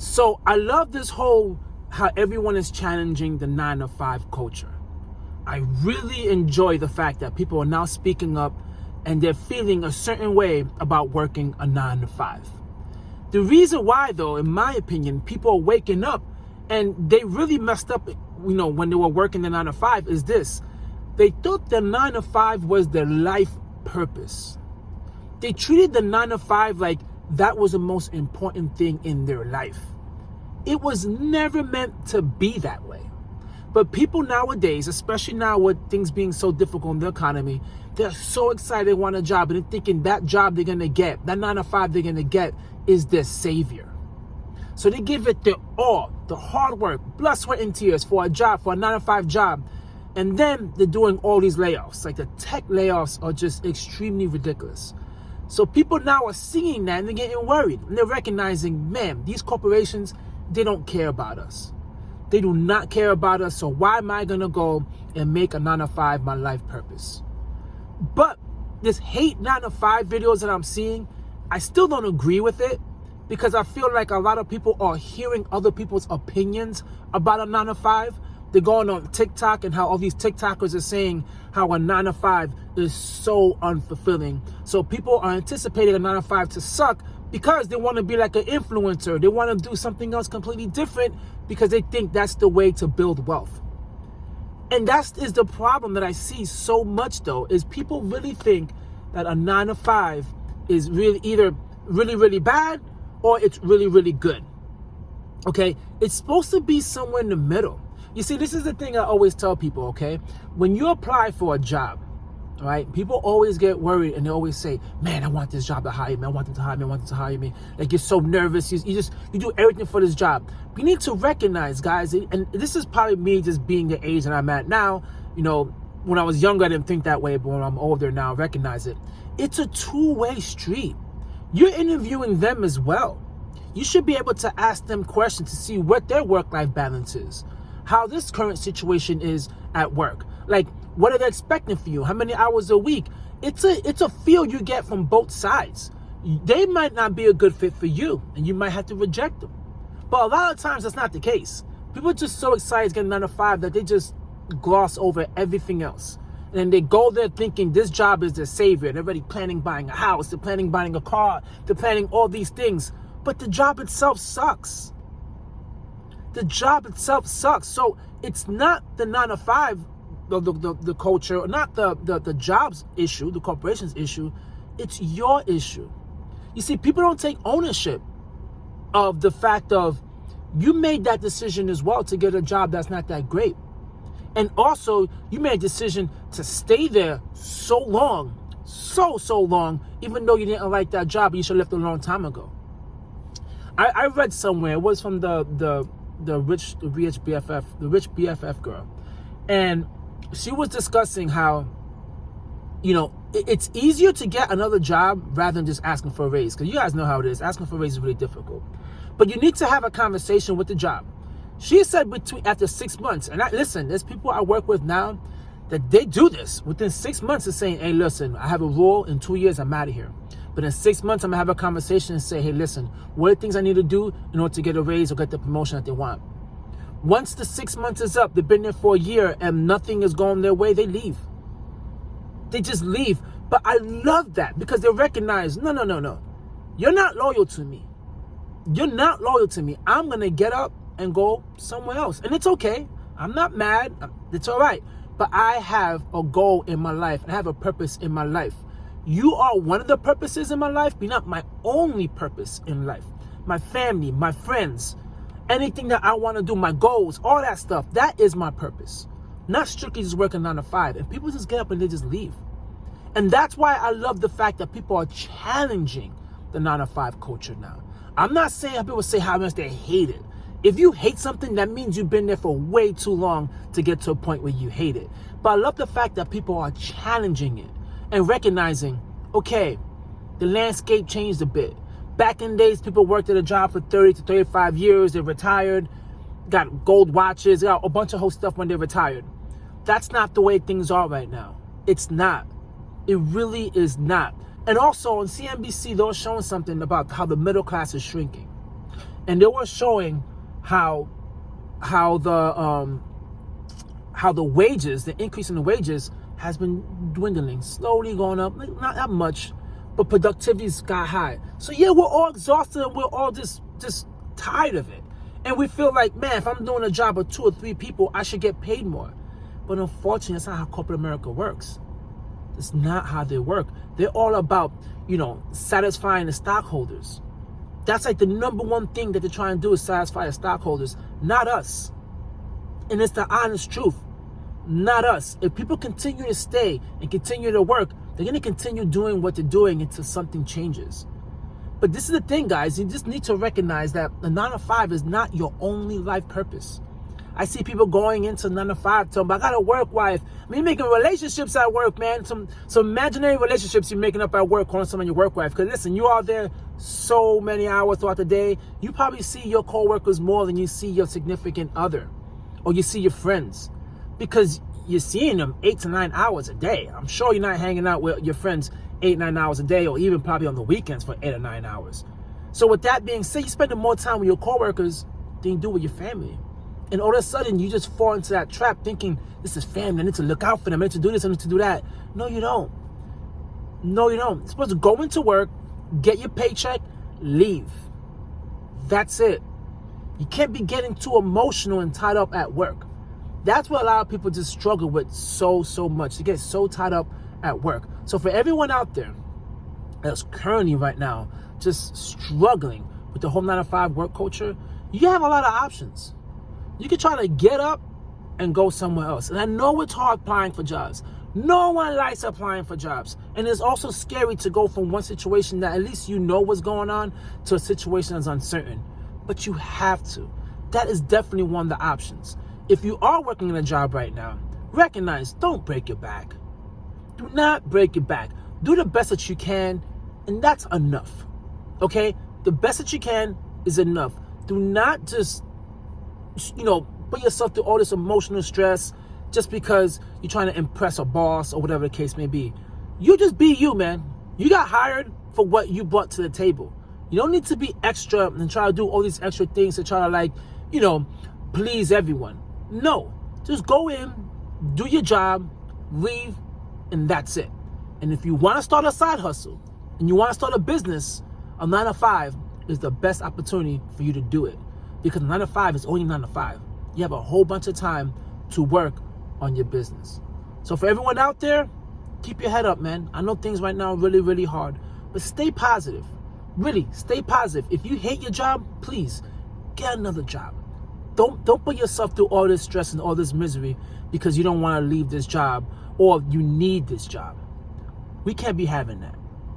So I love this whole, how everyone is challenging the 9-to-5 culture. I really enjoy the fact that people are now speaking up and they're feeling a certain way about working a 9-to-5. The reason why, though, in my opinion, people are waking up and they really messed up, when they were working the 9-to-5 is this. They thought the 9-to-5 was their life purpose. They treated the 9-to-5 like that was the most important thing in their life. It was never meant to be that way. But people nowadays, especially now with things being so difficult in the economy, they're so excited they want a job and they're thinking that job they're going to get, that 9-to-5 they're going to get is their savior. So they give it their all, the hard work, blood, sweat, and tears for a job, for a 9-to-5 job. And then they're doing all these layoffs. Like the tech layoffs are just extremely ridiculous. So people now are seeing that and they're getting worried. And they're recognizing, man, these corporations, they don't care about us. They do not care about us. So why am I going to go and make a 9-to-5 my life purpose? But this hate 9-to-5 videos that I'm seeing, I still don't agree with it, because I feel like a lot of people are hearing other people's opinions about a 9-to-5. They're going on TikTok and how all these TikTokers are saying how a 9-to-5 is so unfulfilling. So people are anticipating a 9-to-5 to suck because they want to be like an influencer. They want to do something else completely different because they think that's the way to build wealth. And that is the problem that I see so much, though, is people really think that a 9-to-5 is really either really, really bad or it's really, really good. Okay? It's supposed to be somewhere in the middle. You see, this is the thing I always tell people, okay? When you apply for a job, right, people always get worried and they always say, man, I want this job to hire me. I want them to hire me. I want them to hire me. Like, you're so nervous. You do everything for this job. We need to recognize, guys, and this is probably me just being the age that I'm at now. When I was younger, I didn't think that way, but when I'm older now, I recognize it. It's a two-way street. You're interviewing them as well. You should be able to ask them questions to see what their work-life balance is, how this current situation is at work. Like, what are they expecting for you? How many hours a week? It's a feel you get from both sides. They might not be a good fit for you, and you might have to reject them. But a lot of times, that's not the case. People are just so excited getting 9-to-5 that they just gloss over everything else. And then they go there thinking this job is their savior. They're already planning buying a house. They're planning buying a car. They're planning all these things. But the job itself sucks. The job itself sucks. So it's not the 9-to-5, the culture, or not the jobs issue, the corporation's issue. It's your issue. You see, people don't take ownership of the fact of you made that decision as well to get a job that's not that great. And also, you made a decision to stay there so long, so long, even though you didn't like that job, you should have left a long time ago. I read somewhere, it was from the rich BFF girl, and she was discussing how, it's easier to get another job rather than just asking for a raise, because you guys know how it is. Asking for a raise is really difficult, but you need to have a conversation with the job. She said after 6 months, and listen, there's people I work with now that they do this. Within 6 months of saying, hey, listen, I have a rule, in 2 years, I'm out of here. But in 6 months, I'm going to have a conversation and say, hey, listen, what are the things I need to do in order to get a raise or get the promotion that they want? Once the 6 months is up, they've been there for a year and nothing is going their way, they leave. They just leave. But I love that because they recognize, no. You're not loyal to me. You're not loyal to me. I'm going to get up and go somewhere else. And it's okay. I'm not mad. It's all right. But I have a goal in my life and I have a purpose in my life. You are one of the purposes in my life, but not my only purpose in life. My family, my friends, anything that I want to do, my goals, all that stuff, that is my purpose. Not strictly just working 9-to-5. And people just get up and they just leave. And that's why I love the fact that people are challenging the 9-to-5 culture now. I'm not saying how people say how much they hate it. If you hate something, that means you've been there for way too long to get to a point where you hate it. But I love the fact that people are challenging it and recognizing, okay, the landscape changed a bit. Back in days, people worked at a job for 30 to 35 years. They retired, got gold watches, got a bunch of whole stuff when they retired. That's not the way things are right now. It's not. It really is not. And also on CNBC, they were showing something about how the middle class is shrinking. and they were showing how the wages, the increase in the wages has been dwindling, slowly going up, not that much, but productivity's sky high. So yeah, we're all exhausted and we're all just tired of it. And we feel like, man, if I'm doing a job of 2 or 3 people, I should get paid more. But unfortunately, that's not how corporate America works. It's not how they work. They're all about, satisfying the stockholders. That's like the number one thing that they're trying to do is satisfy the stockholders, not us. And it's the honest truth, not us. If people continue to stay and continue to work, they're going to continue doing what they're doing until something changes. But this is the thing, guys. You just need to recognize that the 9 to 5 is not your only life purpose. I see people going into 9 to 5 telling them, I got a work wife. I mean, you're making relationships at work, man. Some imaginary relationships you're making up at work, calling someone your work wife. Because listen, you are there so many hours throughout the day. You probably see your coworkers more than you see your significant other, or you see your friends, because you're seeing them 8 to 9 hours a day. I'm sure you're not hanging out with your friends 8, 9 hours a day, or even probably on the weekends for 8 or 9 hours. So with that being said, you're spending more time with your coworkers than you do with your family. And all of a sudden, you just fall into that trap thinking, this is family, I need to look out for them, I need to do this, I need to do that. No, you don't. No, you don't. You're supposed to go into work, get your paycheck, leave. That's it. You can't be getting too emotional and tied up at work. That's what a lot of people just struggle with so much. They get so tied up at work. So for everyone out there that's currently right now just struggling with the whole 9 to 5 work culture, you have a lot of options. You can try to get up and go somewhere else. And I know it's hard applying for jobs. No one likes applying for jobs. And it's also scary to go from one situation that at least you know what's going on to a situation that's uncertain. But you have to. That is definitely one of the options. If you are working in a job right now, recognize, don't break your back. Do not break your back. Do the best that you can, and that's enough. Okay? The best that you can is enough. Do not just put yourself through all this emotional stress just because you're trying to impress a boss or whatever the case may be. You just be you, man. You got hired for what you brought to the table. You don't need to be extra and try to do all these extra things to try to please everyone. No, just go in, do your job, leave, and that's it. And if you want to start a side hustle and you want to start a business, a 9 to 5 is the best opportunity for you to do it. Because 9 to 5 is only 9 to 5. You have a whole bunch of time to work on your business. So for everyone out there, keep your head up, man. I know things right now are really, really hard, but stay positive. Really, stay positive. If you hate your job, please get another job. Don't put yourself through all this stress and all this misery because you don't want to leave this job or you need this job. We can't be having that.